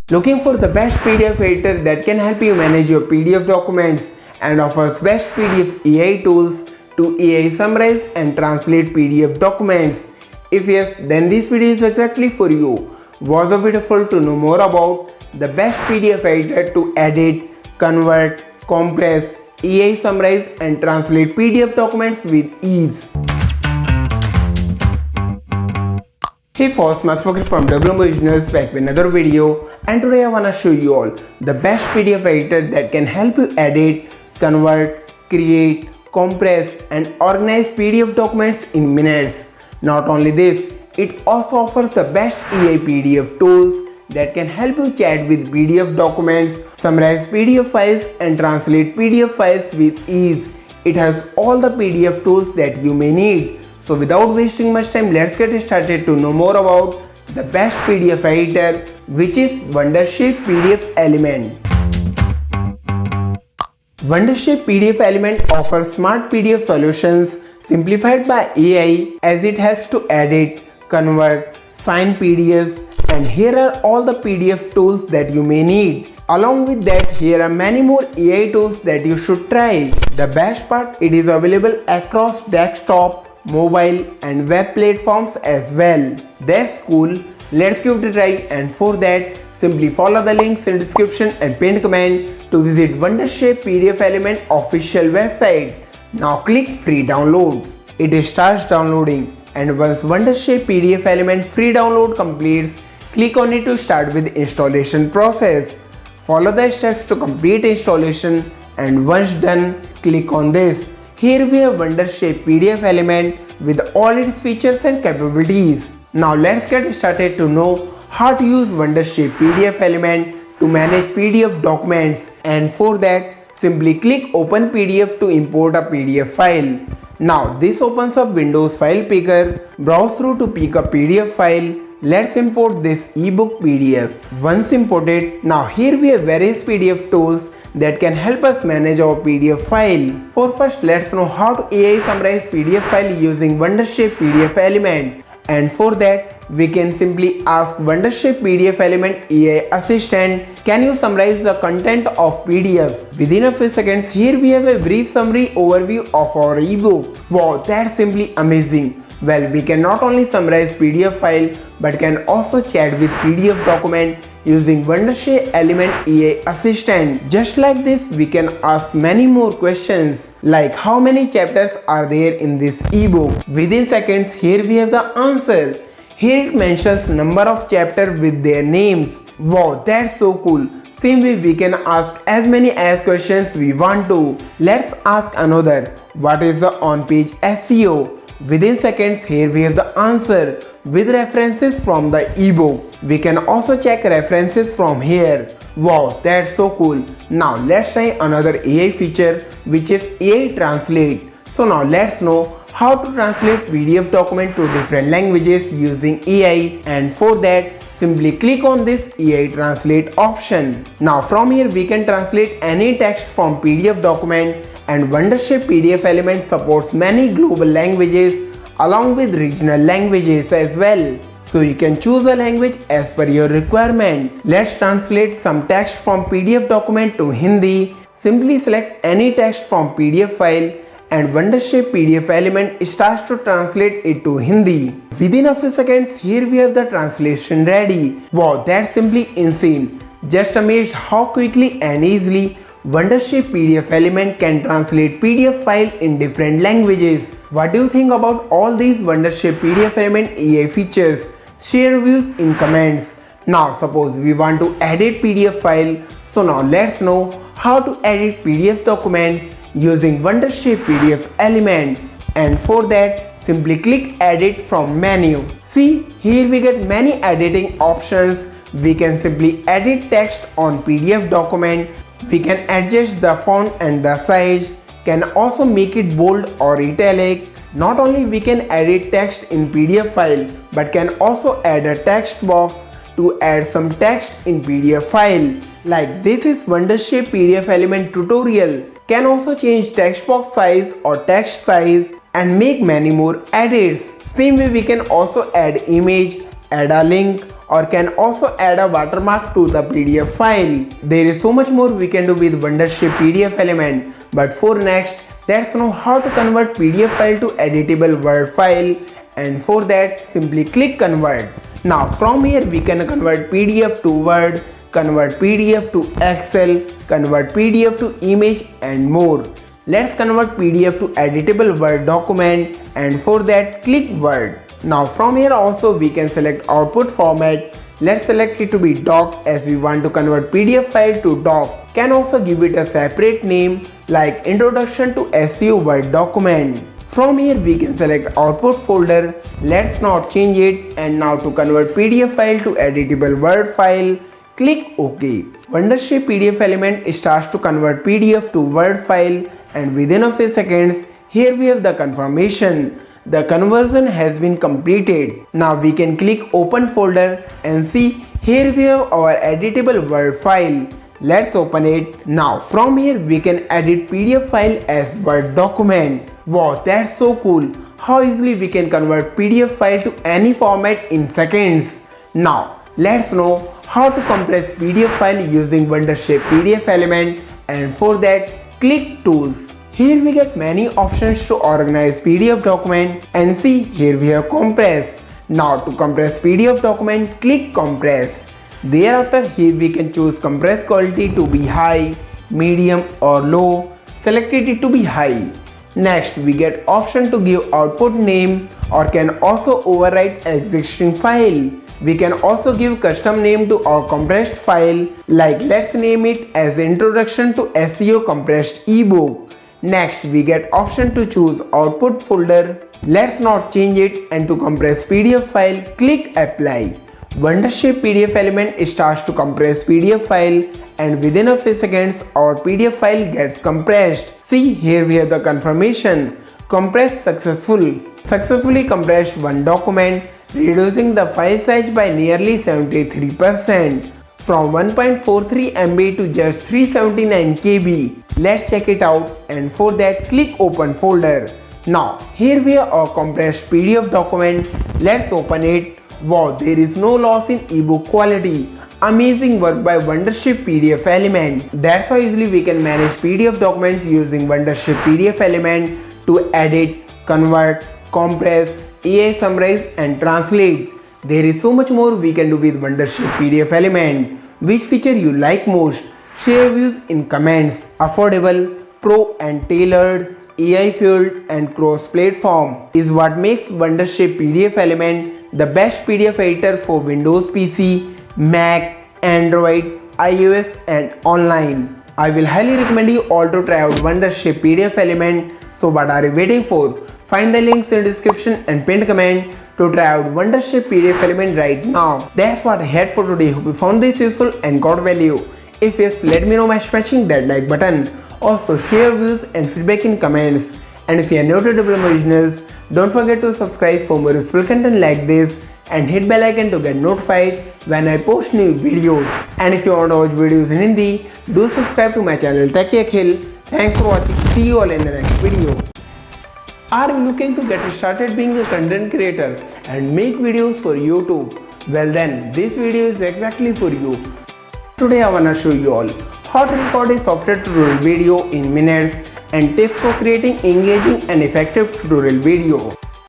Looking for the best PDF editor that can help you manage your PDF documents and offers best PDF AI tools to AI summarize and translate PDF documents? If yes, then this video is exactly for you. Was it beautiful to know more about the best PDF editor to edit, convert, compress, AI summarize and translate PDF documents with ease? Hey folks, Focus from WM Originals back with another video, and today I wanna show you all the best PDF editor that can help you edit, convert, create, compress and organize PDF documents in minutes. Not only this, it also offers the best AI PDF tools that can help you chat with PDF documents, summarize PDF files and translate PDF files with ease. It has all the PDF tools that you may need. So without wasting much time, let's get started to know more about the best PDF editor, which is Wondershare PDFelement. Wondershare PDFelement offers smart PDF solutions simplified by AI, as it helps to edit, convert, sign PDFs, and here are all the PDF tools that you may need. Along with that, here are many more AI tools that you should try. The best part, it is available across desktop, mobile and web platforms as well. That's cool. Let's give it a try, and for that simply follow the links in description and pinned comment to visit Wondershare PDFelement official website. Now click free download. It starts downloading, and once Wondershare PDFelement free download completes, click on it to start with installation process. Follow the steps to complete installation, and once done, click on this. Here we have Wondershare PDFelement with all its features and capabilities. Now let's get started to know how to use Wondershare PDFelement to manage PDF documents, and for that simply click open PDF to import a PDF file. Now this opens up Windows file picker. Browse through to pick a PDF file. Let's import this ebook PDF. Once imported, now here we have various PDF tools that can help us manage our PDF file. For first, let's know how to AI summarize PDF file using Wondershare PDFelement. And for that, we can simply ask Wondershare PDFelement AI assistant, can you summarize the content of PDF? Within a few seconds, here we have a brief summary overview of our ebook. Wow, that's simply amazing. Well, we can not only summarize PDF file but can also chat with PDF document using Wondershare Element AI Assistant. Just like this, we can ask many more questions like how many chapters are there in this ebook. Within seconds, here we have the answer. Here it mentions number of chapters with their names. Wow, that's so cool. Same way we can ask as many as questions we want to. Let's ask another. What is the on-page SEO? Within seconds, here we have the answer with references from the ebook. We can also check references from here. Wow, that's so cool. Now let's try another AI feature, which is AI Translate. So now let's know how to translate PDF document to different languages using AI, and for that simply click on this AI Translate option. Now from here we can translate any text from PDF document, and Wondershare PDFelement supports many global languages along with regional languages as well. So you can choose a language as per your requirement. Let's translate some text from PDF document to Hindi. Simply select any text from PDF file, and Wondershare PDFelement starts to translate it to Hindi. Within a few seconds, here we have the translation ready. Wow, that's simply insane. Just amazed how quickly and easily Wondershare PDFelement can translate PDF file in different languages. What do you think about all these Wondershare PDFelement AI features? Share reviews in comments. Now suppose we want to edit PDF file. So now let's know how to edit PDF documents using Wondershare PDFelement. And for that, simply click edit from menu. See, here we get many editing options. We can simply edit text on PDF document. We can adjust the font and the size, can also make it bold or italic. Not only we can edit text in PDF file, but can also add a text box to add some text in PDF file. Like this is Wondershare PDFelement tutorial. Can also change text box size or text size and make many more edits. Same way we can also add image, add a link or can also add a watermark to the PDF file. There is so much more we can do with Wondershare PDFelement, but for next, let's know how to convert PDF file to editable Word file, and for that simply click convert. Now from here we can convert PDF to Word, convert PDF to Excel, convert PDF to image and more. Let's convert PDF to editable Word document, and for that click Word. Now from here also we can select output format. Let's select it to be doc as we want to convert PDF file to doc. Can also give it a separate name like introduction to SEO Word document. From here we can select output folder. Let's not change it, and now to convert PDF file to editable Word file, click OK. Wondershare PDFelement starts to convert PDF to Word file, and within a few seconds, here we have the confirmation. The conversion has been completed. Now we can click open folder and see here we have our editable Word file. Let's open it. Now from here we can edit PDF file as Word document. Wow, that's so cool. How easily we can convert PDF file to any format in seconds. Now let's know how to compress PDF file using Wondershare PDFelement, and for that click tools. Here we get many options to organize PDF document, and see here we have compress. Now to compress PDF document, click compress. Thereafter here we can choose compress quality to be high, medium or low. Selected it to be high. Next we get option to give output name, or can also overwrite existing file. We can also give custom name to our compressed file, like let's name it as introduction to SEO compressed ebook. Next we get option to choose output folder. Let's not change it, and to compress PDF file click apply. Wondershare PDFelement starts to compress PDF file, and within a few seconds our PDF file gets compressed. See here we have the confirmation. Compressed successful. Successfully compressed one document, reducing the file size by nearly 73%. From 1.43 MB to just 379 KB. Let's check it out, and for that click open folder. Now here we have our compressed PDF document. Let's open it. Wow, there is no loss in ebook quality. Amazing work by Wondershare PDFelement. That's how easily we can manage PDF documents using Wondershare PDFelement to edit, convert, compress, AI summarize and translate. There is so much more we can do with Wondershare PDFelement. Which feature you like most? Share views in comments. Affordable, pro and tailored, AI fueled and cross-platform is what makes Wondershare PDFelement the best PDF editor for Windows PC, Mac, Android, iOS and online. I will highly recommend you all to try out Wondershare PDFelement. So what are you waiting for? Find the links in the description and pinned comment to try out Wondershare PDFelement right now. That's what I had for today. Hope you found this useful and got value. If yes, let me know by smashing that like button. Also share views and feedback in comments. And if you are new to Double Originals, don't forget to subscribe for more useful content like this, and hit bell icon to get notified when I post new videos. And if you want to watch videos in Hindi, do subscribe to my channel Techie Akhil. Thanks for watching. See you all in the next video. Are you looking to get started being a content creator and make videos for YouTube? Well then, this video is exactly for you. Today I wanna show you all how to record a software tutorial video in minutes and tips for creating engaging and effective tutorial video.